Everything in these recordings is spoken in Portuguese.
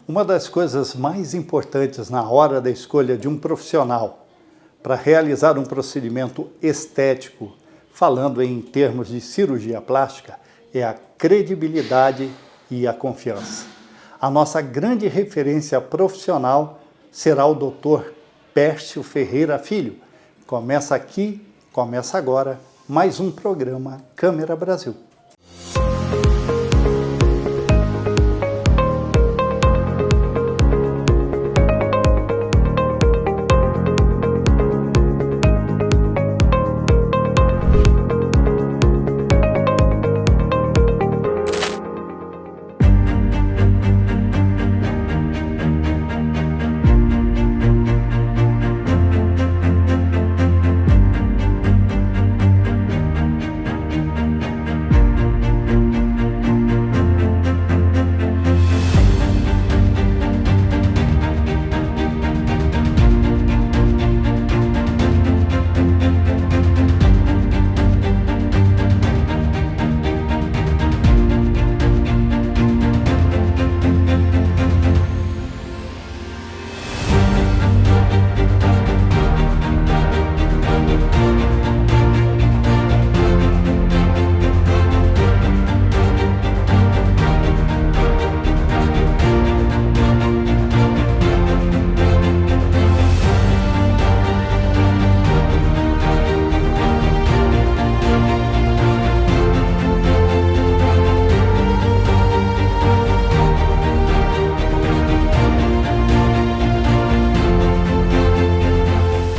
Uma das coisas mais importantes na hora da escolha de um profissional para realizar um procedimento estético, falando em termos de cirurgia plástica, é a credibilidade e a confiança. A nossa grande referência profissional será o Dr. Pércio Ferreira Filho. Começa aqui, começa agora, mais um programa Câmera Brasil.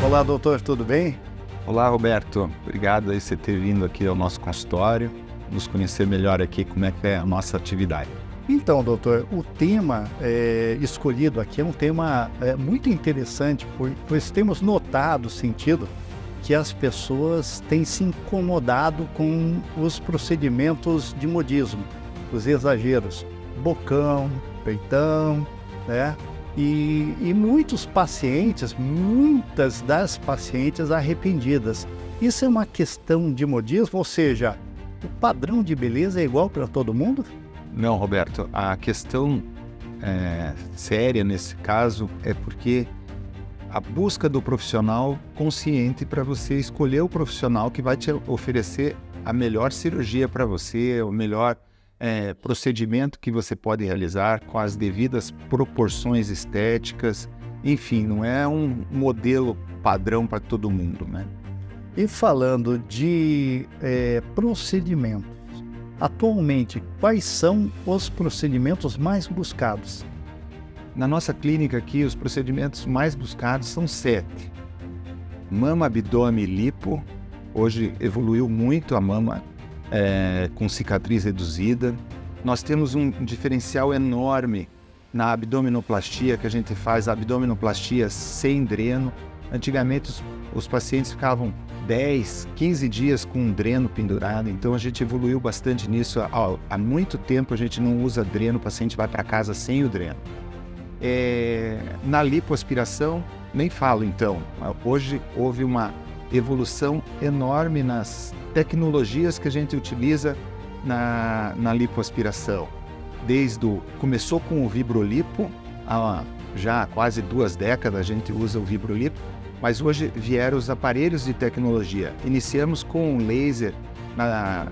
Olá, doutor, tudo bem? Olá, Roberto. Obrigado aí por você ter vindo aqui ao nosso consultório, nos conhecer melhor aqui como é que é a nossa atividade. Então, doutor, o tema escolhido aqui é um tema muito interessante, pois temos notado, sentido, que as pessoas têm se incomodado com os procedimentos de modismo, os exageros, bocão, peitão, né? E muitos pacientes, muitas das pacientes arrependidas. Isso é uma questão de modismo, ou seja, o padrão de beleza é igual para todo mundo? Não, Roberto, a questão séria nesse caso é porque a busca do profissional consciente para você escolher o profissional que vai te oferecer a melhor cirurgia para você, o melhor procedimento que você pode realizar com as devidas proporções estéticas, enfim, não é um modelo padrão para todo mundo, né? E falando de procedimentos, atualmente, quais são os procedimentos mais buscados? Na nossa clínica aqui, os procedimentos mais buscados são 7. Mama, abdômen e lipo. Hoje evoluiu muito a mama com cicatriz reduzida. Nós temos um diferencial enorme na abdominoplastia, que a gente faz a abdominoplastia sem dreno. Antigamente os pacientes ficavam 10, 15 dias com um dreno pendurado, então a gente evoluiu bastante nisso. Há muito tempo a gente não usa dreno, o paciente vai para casa sem o dreno. Na lipoaspiração, nem falo então. Hoje houve uma evolução enorme nas tecnologias que a gente utiliza na lipoaspiração. Começou com o Vibrolipo, há já quase 2 décadas a gente usa o Vibrolipo, mas hoje vieram os aparelhos de tecnologia. Iniciamos com o laser na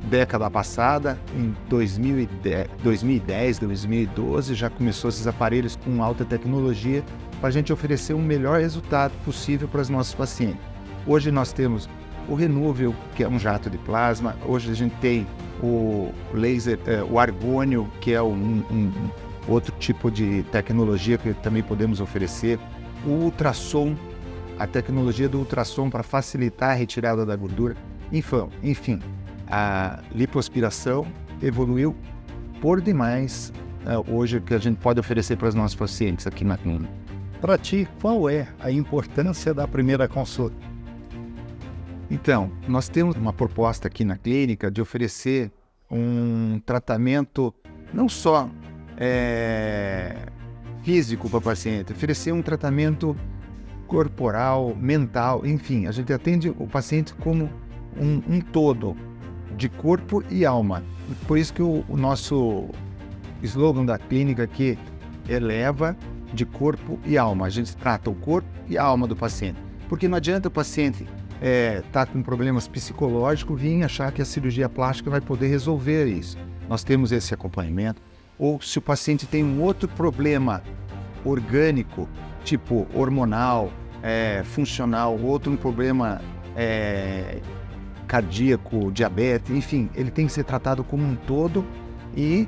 década passada, em 2010, 2012, já começou esses aparelhos com alta tecnologia para a gente oferecer um melhor resultado possível para os nossos pacientes. Hoje nós temos o Renúvel, que é um jato de plasma. Hoje a gente tem o laser, o argônio, que é um outro tipo de tecnologia que também podemos oferecer. O ultrassom, a tecnologia do ultrassom para facilitar a retirada da gordura. Enfim, a lipoaspiração evoluiu por demais hoje que a gente pode oferecer para os nossos pacientes aqui na clínica. Para ti, qual é a importância da primeira consulta? Então, nós temos uma proposta aqui na clínica de oferecer um tratamento não só físico para o paciente, oferecer um tratamento corporal, mental, enfim, a gente atende o paciente como um todo, de corpo e alma. Por isso que o nosso slogan da clínica aqui eleva de corpo e alma. A gente trata o corpo e a alma do paciente. Porque não adianta o paciente estar com problemas psicológicos vir achar que a cirurgia plástica vai poder resolver isso. Nós temos esse acompanhamento. Ou se o paciente tem um outro problema orgânico, tipo hormonal, funcional, outro problema cardíaco, diabetes, enfim, ele tem que ser tratado como um todo e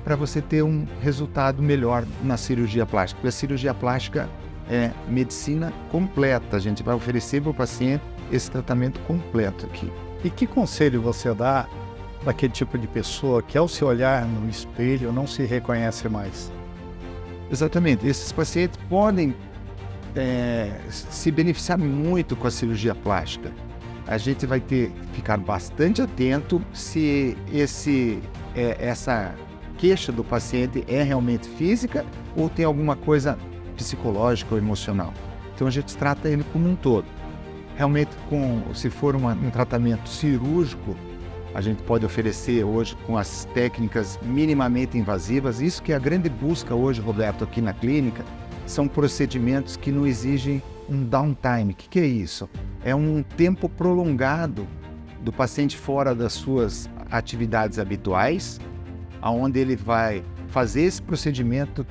para você ter um resultado melhor na cirurgia plástica. Porque a cirurgia plástica é medicina completa, a gente vai oferecer para o paciente esse tratamento completo aqui. E que conselho você dá para aquele tipo de pessoa que ao se olhar no espelho não se reconhece mais? Exatamente, esses pacientes podem se beneficiar muito com a cirurgia plástica. A gente vai ter que ficar bastante atento se essa queixa do paciente é realmente física ou tem alguma coisa psicológica ou emocional. Então a gente trata ele como um todo. Realmente, se for um tratamento cirúrgico, a gente pode oferecer hoje com as técnicas minimamente invasivas. Isso que é a grande busca hoje, Roberto, aqui na clínica, são procedimentos que não exigem um downtime. O que é isso? É um tempo prolongado do paciente fora das suas atividades habituais, aonde ele vai fazer esse procedimento,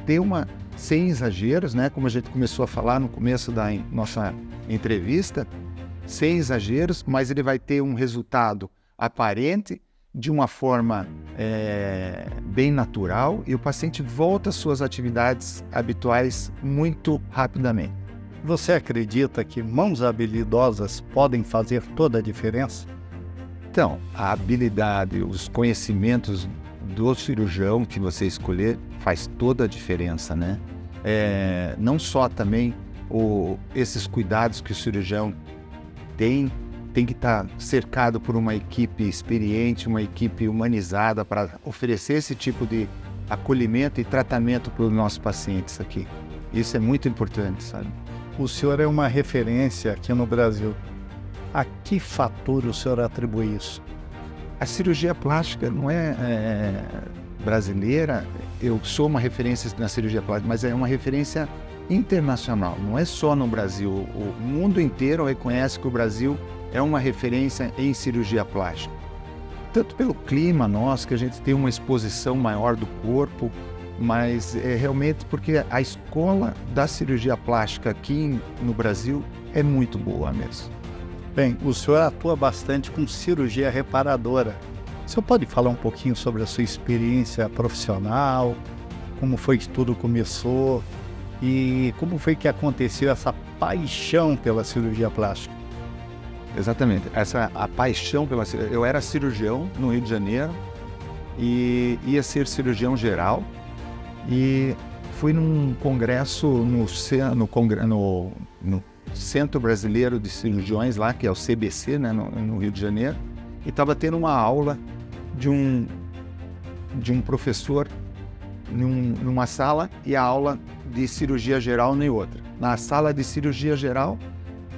sem exageros, né? Como a gente começou a falar no começo da nossa entrevista, sem exageros, mas ele vai ter um resultado aparente, de uma forma bem natural, e o paciente volta às suas atividades habituais muito rapidamente. Você acredita que mãos habilidosas podem fazer toda a diferença? Então, a habilidade, os conhecimentos do cirurgião que você escolher faz toda a diferença, né? Não só também esses cuidados que o cirurgião tem que estar cercado por uma equipe experiente, uma equipe humanizada para oferecer esse tipo de acolhimento e tratamento para os nossos pacientes aqui. Isso é muito importante, sabe? O senhor é uma referência aqui no Brasil. A que fator o senhor atribui isso? A cirurgia plástica não é brasileira. Eu sou uma referência na cirurgia plástica, mas é uma referência internacional. Não é só no Brasil. O mundo inteiro reconhece que o Brasil é uma referência em cirurgia plástica. Tanto pelo clima nosso, que a gente tem uma exposição maior do corpo, mas realmente porque a escola da cirurgia plástica aqui no Brasil é muito boa mesmo. Bem, o senhor atua bastante com cirurgia reparadora. O senhor pode falar um pouquinho sobre a sua experiência profissional, como foi que tudo começou e como foi que aconteceu essa paixão pela cirurgia plástica? Exatamente, a paixão pela cirurgia. Eu era cirurgião no Rio de Janeiro e ia ser cirurgião geral, e fui num congresso no Centro Brasileiro de Cirurgiões lá, que é o CBC, né, no Rio de Janeiro, e estava tendo uma aula de um professor numa sala e a aula de cirurgia geral em outra. Na sala de cirurgia geral,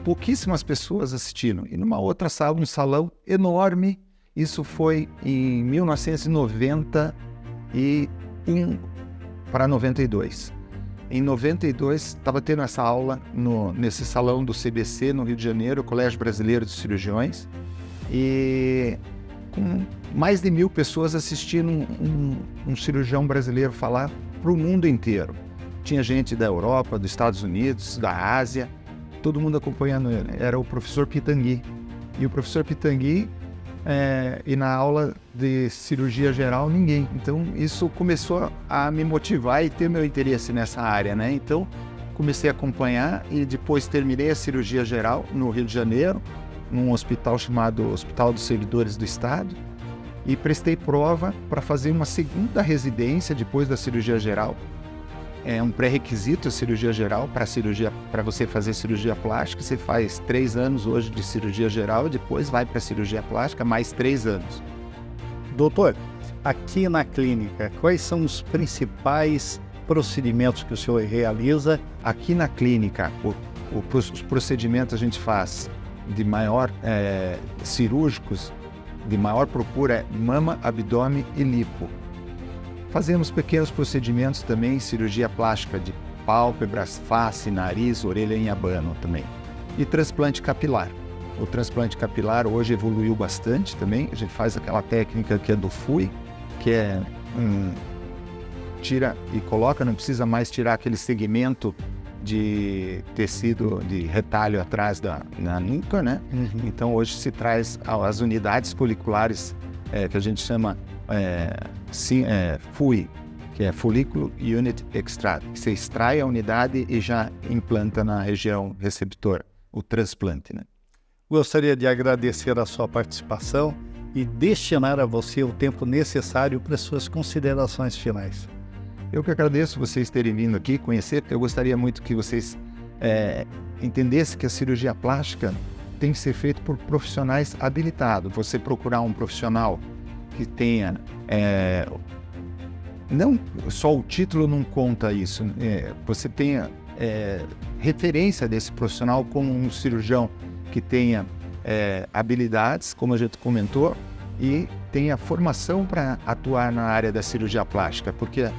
pouquíssimas pessoas assistiram, e numa outra sala, um salão enorme. Isso foi em 1991 para 92. Em 92, estava tendo essa aula nesse salão do CBC, no Rio de Janeiro, Colégio Brasileiro de Cirurgiões, e com mais de 1.000 pessoas assistindo um cirurgião brasileiro falar para o mundo inteiro. Tinha gente da Europa, dos Estados Unidos, da Ásia, todo mundo acompanhando ele. Era o professor Pitangui. E o professor Pitangui, e na aula de cirurgia geral, ninguém. Então, isso começou a me motivar e ter meu interesse nessa área, né? Então, comecei a acompanhar e depois terminei a cirurgia geral no Rio de Janeiro, num hospital chamado Hospital dos Servidores do Estado, e prestei prova para fazer uma segunda residência depois da cirurgia geral. É um pré-requisito a cirurgia geral para você fazer cirurgia plástica. Você faz 3 anos hoje de cirurgia geral e depois vai para a cirurgia plástica mais 3 anos. Doutor, aqui na clínica, quais são os principais procedimentos que o senhor realiza? Aqui na clínica, os procedimentos a gente faz de maior cirúrgicos, de maior procura, é mama, abdômen e lipo. Fazemos pequenos procedimentos também, cirurgia plástica de pálpebras, face, nariz, orelha em abano também. E transplante capilar. O transplante capilar hoje evoluiu bastante também. A gente faz aquela técnica que é do FUI, que é tira e coloca, não precisa mais tirar aquele segmento de tecido de retalho atrás na nuca, né? Então hoje se traz as unidades foliculares que a gente chama FUI, que é Follicle Unit Extract, que você extrai a unidade e já implanta na região receptora, o transplante, né? Gostaria de agradecer a sua participação e destinar a você o tempo necessário para suas considerações finais. Eu que agradeço vocês terem vindo aqui conhecer. Eu gostaria muito que vocês entendessem que a cirurgia plástica tem que ser feita por profissionais habilitados. Você procurar um profissional que tenha... não só o título não conta isso. Você tenha referência desse profissional como um cirurgião que tenha habilidades, como a gente comentou, e tenha formação para atuar na área da cirurgia plástica, porque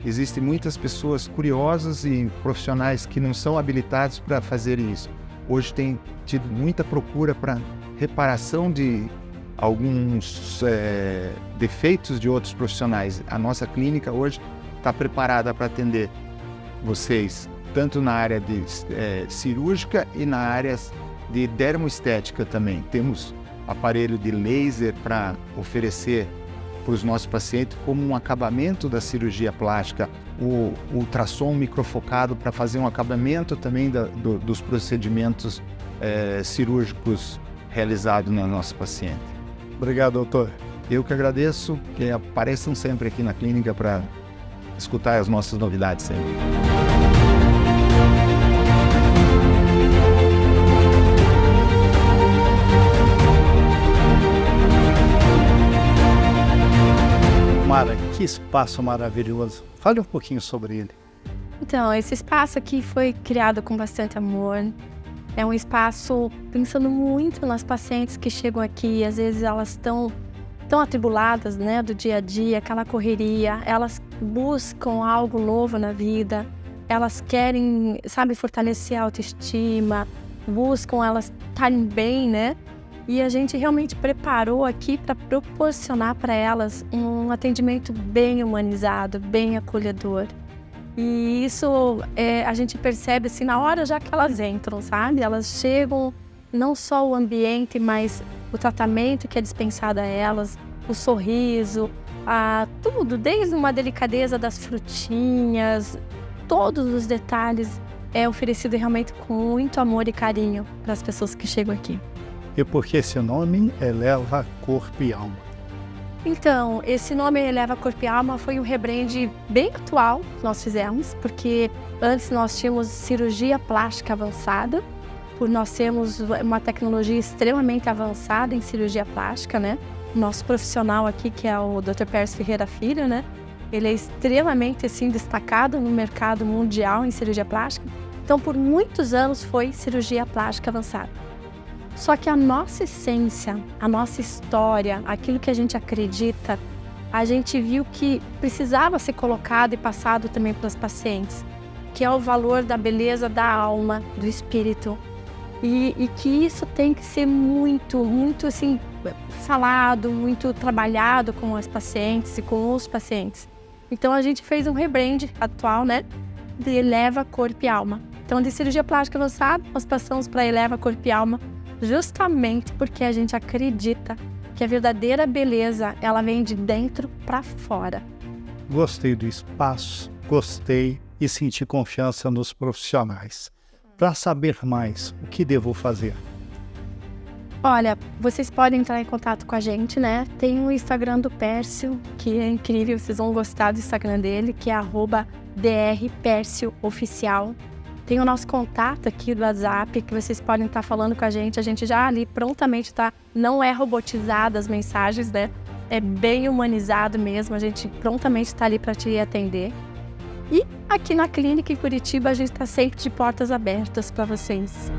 existem muitas pessoas curiosas e profissionais que não são habilitados para fazer isso. Hoje tem tido muita procura para reparação de alguns defeitos de outros profissionais. A nossa clínica hoje está preparada para atender vocês, tanto na área de cirúrgica e na área de dermoestética também. Temos aparelho de laser para oferecer para os nossos pacientes como um acabamento da cirurgia plástica, o ultrassom microfocado para fazer um acabamento também dos procedimentos cirúrgicos realizados na nossa paciente. Obrigado, doutor. Eu que agradeço, que apareçam sempre aqui na clínica para escutar as nossas novidades sempre. Mara, que espaço maravilhoso. Fale um pouquinho sobre ele. Então, esse espaço aqui foi criado com bastante amor. É um espaço pensando muito nas pacientes que chegam aqui. Às vezes elas estão tão atribuladas, né, do dia a dia, aquela correria. Elas buscam algo novo na vida. Elas querem, fortalecer a autoestima. Buscam elas estarem bem, né? E a gente realmente preparou aqui para proporcionar para elas um atendimento bem humanizado, bem acolhedor. E isso a gente percebe assim na hora já que elas entram, sabe? Elas chegam, não só o ambiente, mas o tratamento que é dispensado a elas, o sorriso, tudo, desde uma delicadeza das frutinhas, todos os detalhes é oferecido realmente com muito amor e carinho para as pessoas que chegam aqui. E porque esse nome eleva corpo e alma. Então, esse nome Eleva Corpo e Alma foi um rebrand bem atual que nós fizemos, porque antes nós tínhamos cirurgia plástica avançada, por nós termos uma tecnologia extremamente avançada em cirurgia plástica, né? O nosso profissional aqui, que é o Dr. Pércio Ferreira Filho, né? Ele é extremamente, assim, destacado no mercado mundial em cirurgia plástica. Então, por muitos anos foi cirurgia plástica avançada. Só que a nossa essência, a nossa história, aquilo que a gente acredita, a gente viu que precisava ser colocado e passado também para os pacientes, que é o valor da beleza da alma, do espírito. E que isso tem que ser muito, muito assim, falado, muito trabalhado com as pacientes e com os pacientes. Então a gente fez um rebrand atual, né, de Eleva Corpo e Alma. Então de cirurgia plástica avançada, nós passamos para Eleva Corpo e Alma, justamente porque a gente acredita que a verdadeira beleza, ela vem de dentro para fora. Gostei do espaço, gostei e senti confiança nos profissionais. Para saber mais, o que devo fazer? Olha, vocês podem entrar em contato com a gente, né? Tem o Instagram do Pércio, que é incrível, vocês vão gostar do Instagram dele, que é @drperciooficial. Tem o nosso contato aqui do WhatsApp, que vocês podem estar falando com a gente já ali prontamente tá, não é robotizado as mensagens, né? É bem humanizado mesmo, a gente prontamente está ali para te atender. E aqui na clínica em Curitiba, a gente está sempre de portas abertas para vocês.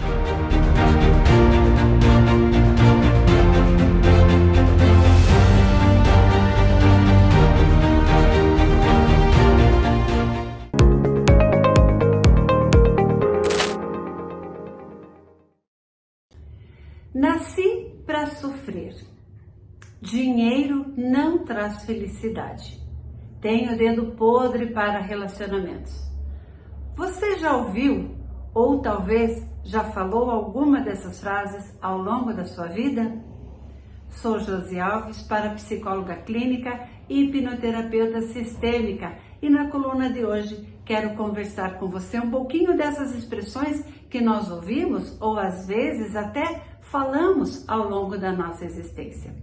Nasci para sofrer. Dinheiro não traz felicidade. Tenho dedo podre para relacionamentos. Você já ouviu ou talvez já falou alguma dessas frases ao longo da sua vida? Sou Josi Alves, parapsicóloga clínica e hipnoterapeuta sistêmica, e na coluna de hoje quero conversar com você um pouquinho dessas expressões que nós ouvimos ou às vezes até falamos ao longo da nossa existência.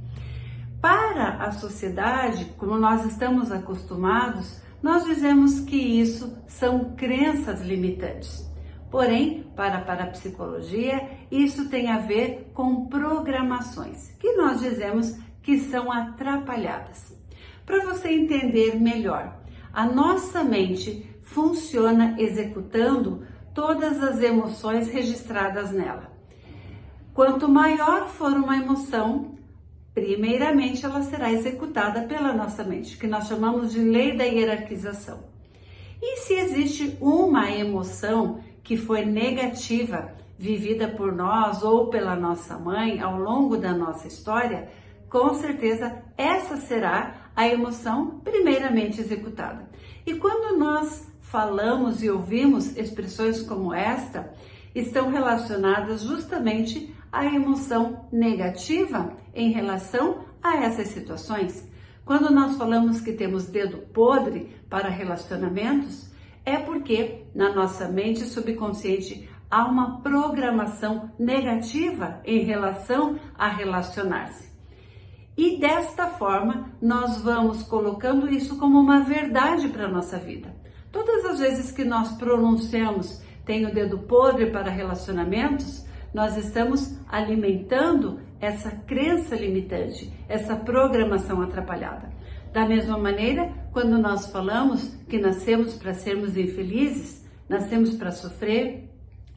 Para a sociedade, como nós estamos acostumados, nós dizemos que isso são crenças limitantes. Porém, para a parapsicologia, isso tem a ver com programações, que nós dizemos que são atrapalhadas. Para você entender melhor, a nossa mente funciona executando todas as emoções registradas nela. Quanto maior for uma emoção, primeiramente ela será executada pela nossa mente, que nós chamamos de lei da hierarquização. E se existe uma emoção que foi negativa, vivida por nós ou pela nossa mãe ao longo da nossa história, com certeza essa será a emoção primeiramente executada. E quando nós falamos e ouvimos expressões como esta, estão relacionadas justamente à emoção negativa em relação a essas situações. Quando nós falamos que temos dedo podre para relacionamentos, é porque na nossa mente subconsciente há uma programação negativa em relação a relacionar-se. E desta forma, nós vamos colocando isso como uma verdade para a nossa vida. Todas as vezes que nós pronunciamos "tenho o dedo podre para relacionamentos", nós estamos alimentando essa crença limitante, essa programação atrapalhada. Da mesma maneira, quando nós falamos que nascemos para sermos infelizes, nascemos para sofrer,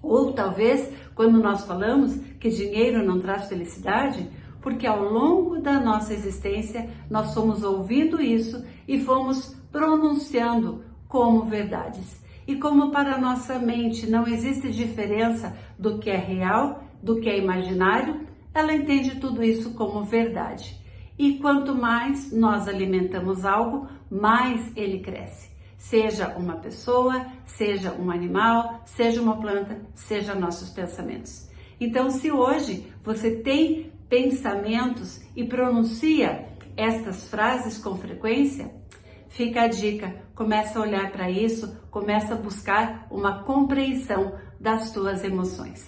ou talvez quando nós falamos que dinheiro não traz felicidade, porque ao longo da nossa existência nós fomos ouvindo isso e fomos pronunciando como verdades. E como para a nossa mente não existe diferença do que é real, do que é imaginário, ela entende tudo isso como verdade. E quanto mais nós alimentamos algo, mais ele cresce. Seja uma pessoa, seja um animal, seja uma planta, seja nossos pensamentos. Então, se hoje você tem pensamentos e pronuncia estas frases com frequência, fica a dica, começa a olhar para isso, começa a buscar uma compreensão das tuas emoções.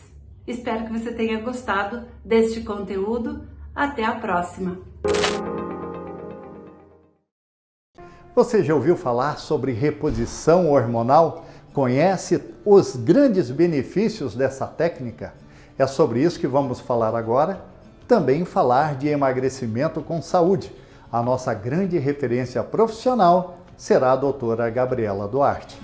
Espero que você tenha gostado deste conteúdo. Até a próxima! Você já ouviu falar sobre reposição hormonal? Conhece os grandes benefícios dessa técnica? É sobre isso que vamos falar agora. Também falar de emagrecimento com saúde. A nossa grande referência profissional será a doutora Gabriela Duarte.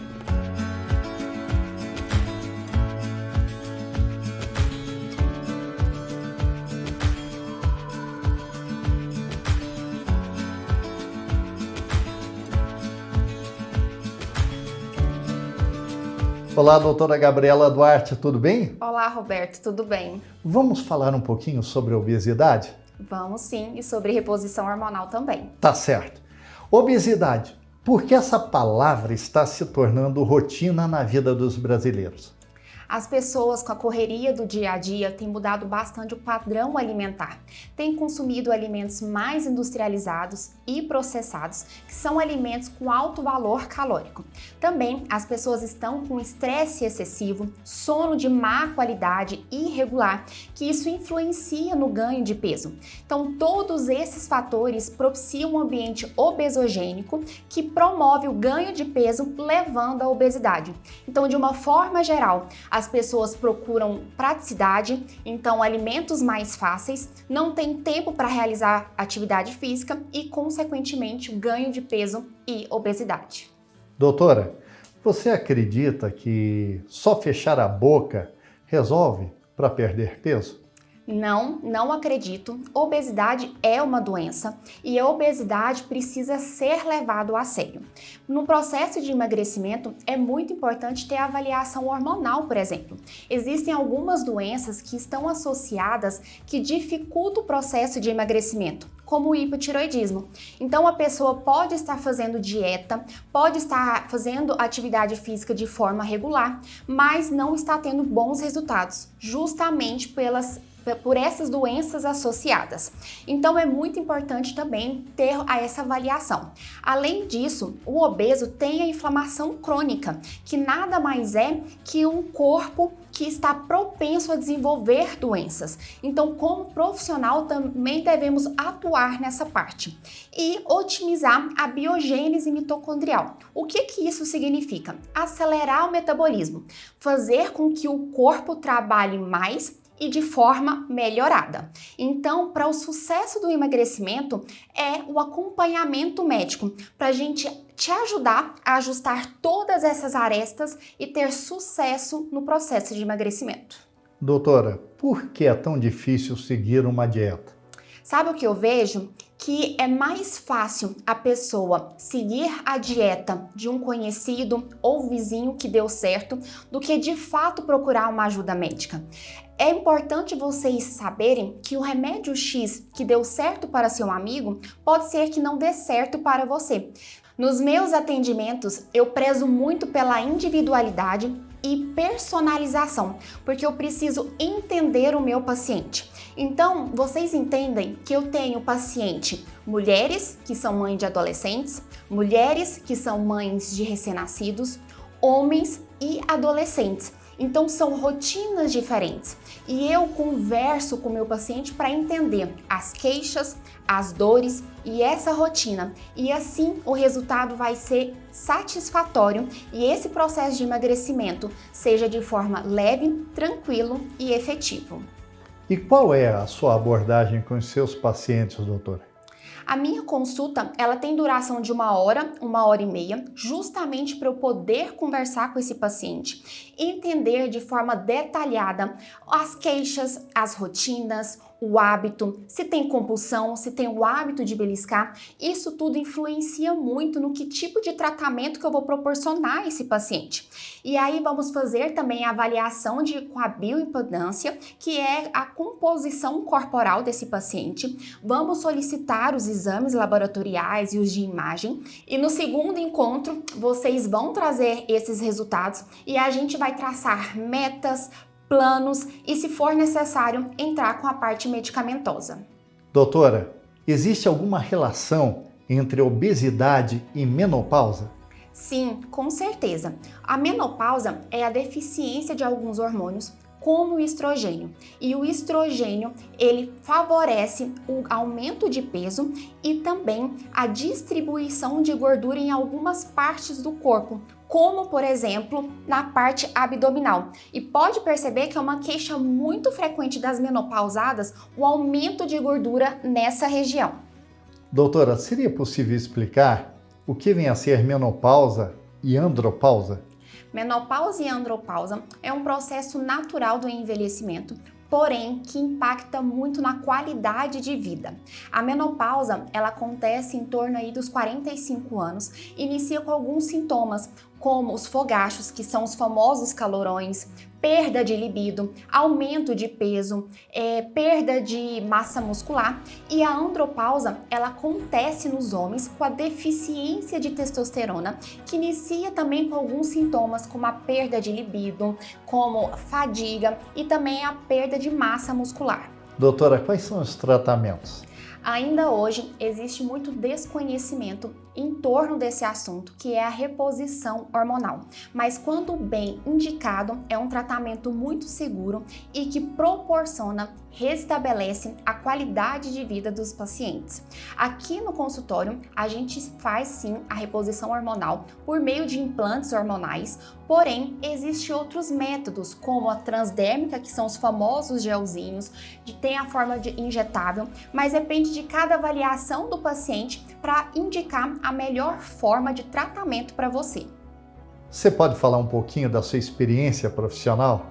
Olá, doutora Gabriela Duarte, tudo bem? Olá, Roberto, tudo bem? Vamos falar um pouquinho sobre a obesidade? Vamos sim, e sobre reposição hormonal também. Tá certo. Obesidade, por que essa palavra está se tornando rotina na vida dos brasileiros? As pessoas com a correria do dia a dia têm mudado bastante o padrão alimentar. Têm consumido alimentos mais industrializados e processados, que são alimentos com alto valor calórico. Também as pessoas estão com estresse excessivo, sono de má qualidade e irregular, que isso influencia no ganho de peso. Então, todos esses fatores propiciam um ambiente obesogênico que promove o ganho de peso, levando à obesidade. Então, de uma forma geral, as pessoas procuram praticidade, então alimentos mais fáceis, não tem tempo para realizar atividade física e, consequentemente, ganho de peso e obesidade. Doutora, você acredita que só fechar a boca resolve para perder peso? Não acredito. Obesidade é uma doença e a obesidade precisa ser levado a sério. No processo de emagrecimento, é muito importante ter avaliação hormonal, por exemplo. Existem algumas doenças que estão associadas que dificultam o processo de emagrecimento, como o hipotireoidismo. Então, a pessoa pode estar fazendo dieta, pode estar fazendo atividade física de forma regular, mas não está tendo bons resultados, justamente por essas doenças associadas. Então é muito importante também ter essa avaliação. Além disso, o obeso tem a inflamação crônica, que nada mais é que um corpo que está propenso a desenvolver doenças. Então, como profissional, também devemos atuar nessa parte e otimizar a biogênese mitocondrial. O que isso significa? Acelerar o metabolismo, fazer com que o corpo trabalhe mais e de forma melhorada. Então, para o sucesso do emagrecimento, é o acompanhamento médico, para a gente te ajudar a ajustar todas essas arestas e ter sucesso no processo de emagrecimento. Doutora, por que é tão difícil seguir uma dieta? Sabe o que eu vejo? Que é mais fácil a pessoa seguir a dieta de um conhecido ou vizinho que deu certo do que de fato procurar uma ajuda médica. É importante vocês saberem que o remédio X que deu certo para seu amigo pode ser que não dê certo para você. Nos meus atendimentos, eu prezo muito pela individualidade e personalização, porque eu preciso entender o meu paciente. Então, vocês entendem que eu tenho paciente mulheres que são mães de adolescentes, mulheres que são mães de recém-nascidos, homens e adolescentes. Então, são rotinas diferentes e eu converso com o meu paciente para entender as queixas, as dores e essa rotina. E assim, o resultado vai ser satisfatório e esse processo de emagrecimento seja de forma leve, tranquilo e efetivo. E qual é a sua abordagem com os seus pacientes, doutora? A minha consulta, ela tem duração de 1h e meia, justamente para eu poder conversar com esse paciente, entender de forma detalhada as queixas, as rotinas, o hábito, se tem compulsão, se tem o hábito de beliscar. Isso tudo influencia muito no que tipo de tratamento que eu vou proporcionar a esse paciente. E aí vamos fazer também a avaliação com a bioimpedância, que é a composição corporal desse paciente. Vamos solicitar os exames laboratoriais e os de imagem. E no segundo encontro, vocês vão trazer esses resultados e a gente vai traçar metas, planos e, se for necessário, entrar com a parte medicamentosa. Doutora, existe alguma relação entre obesidade e menopausa? Sim, com certeza. A menopausa é a deficiência de alguns hormônios, como o estrogênio. E o estrogênio, ele favorece o aumento de peso e também a distribuição de gordura em algumas partes do corpo, como, por exemplo, na parte abdominal. E pode perceber que é uma queixa muito frequente das menopausadas, o aumento de gordura nessa região. Doutora, seria possível explicar o que vem a ser menopausa e andropausa? Menopausa e andropausa é um processo natural do envelhecimento, porém que impacta muito na qualidade de vida. A menopausa, ela acontece em torno aí dos 45 anos, inicia com alguns sintomas, como os fogachos, que são os famosos calorões, perda de libido, aumento de peso, perda de massa muscular, e a andropausa, ela acontece nos homens com a deficiência de testosterona, que inicia também com alguns sintomas como a perda de libido, como fadiga e também a perda de massa muscular. Doutora, quais são os tratamentos? Ainda hoje existe muito desconhecimento em torno desse assunto, que é a reposição hormonal. Mas quando bem indicado, é um tratamento muito seguro e que proporciona, restabelece a qualidade de vida dos pacientes. Aqui no consultório, a gente faz sim a reposição hormonal por meio de implantes hormonais, porém, existem outros métodos, como a transdérmica, que são os famosos gelzinhos, tem a forma de injetável, mas depende de cada avaliação do paciente para indicar a melhor forma de tratamento para você. Você pode falar um pouquinho da sua experiência profissional?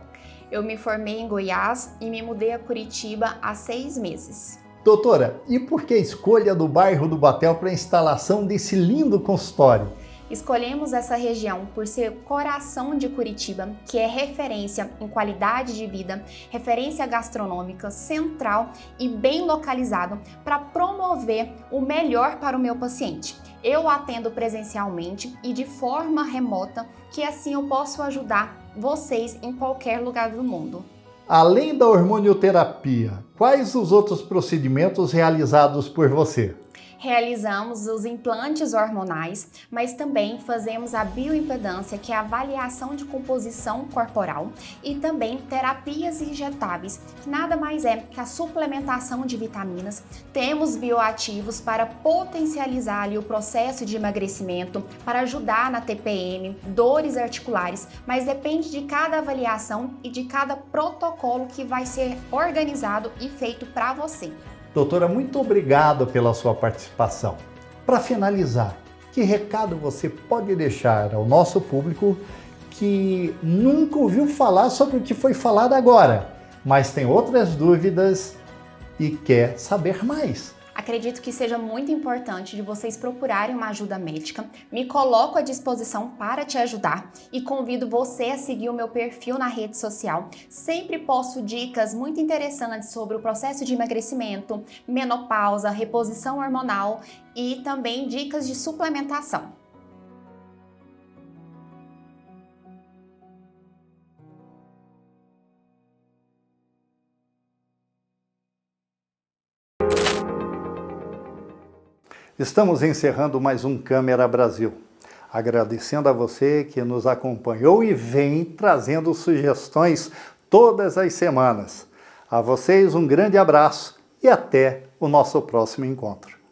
Eu me formei em Goiás e me mudei a Curitiba há 6 meses. Doutora, e por que a escolha do bairro do Batel para a instalação desse lindo consultório? Escolhemos essa região por ser coração de Curitiba, que é referência em qualidade de vida, referência gastronômica, central e bem localizado para promover o melhor para o meu paciente. Eu atendo presencialmente e de forma remota, que assim eu posso ajudar vocês em qualquer lugar do mundo. Além da hormonioterapia, quais os outros procedimentos realizados por você? Realizamos os implantes hormonais, mas também fazemos a bioimpedância, que é a avaliação de composição corporal, e também terapias injetáveis, que nada mais é que a suplementação de vitaminas. Temos bioativos para potencializar ali o processo de emagrecimento, para ajudar na TPM, dores articulares, mas depende de cada avaliação e de cada protocolo que vai ser organizado e feito para você. Doutora, muito obrigado pela sua participação. Para finalizar, que recado você pode deixar ao nosso público que nunca ouviu falar sobre o que foi falado agora, mas tem outras dúvidas e quer saber mais? Acredito que seja muito importante de vocês procurarem uma ajuda médica. Me coloco à disposição para te ajudar e convido você a seguir o meu perfil na rede social. Sempre posto dicas muito interessantes sobre o processo de emagrecimento, menopausa, reposição hormonal e também dicas de suplementação. Estamos encerrando mais um Câmera Brasil. Agradecendo a você que nos acompanhou e vem trazendo sugestões todas as semanas. A vocês um grande abraço e até o nosso próximo encontro.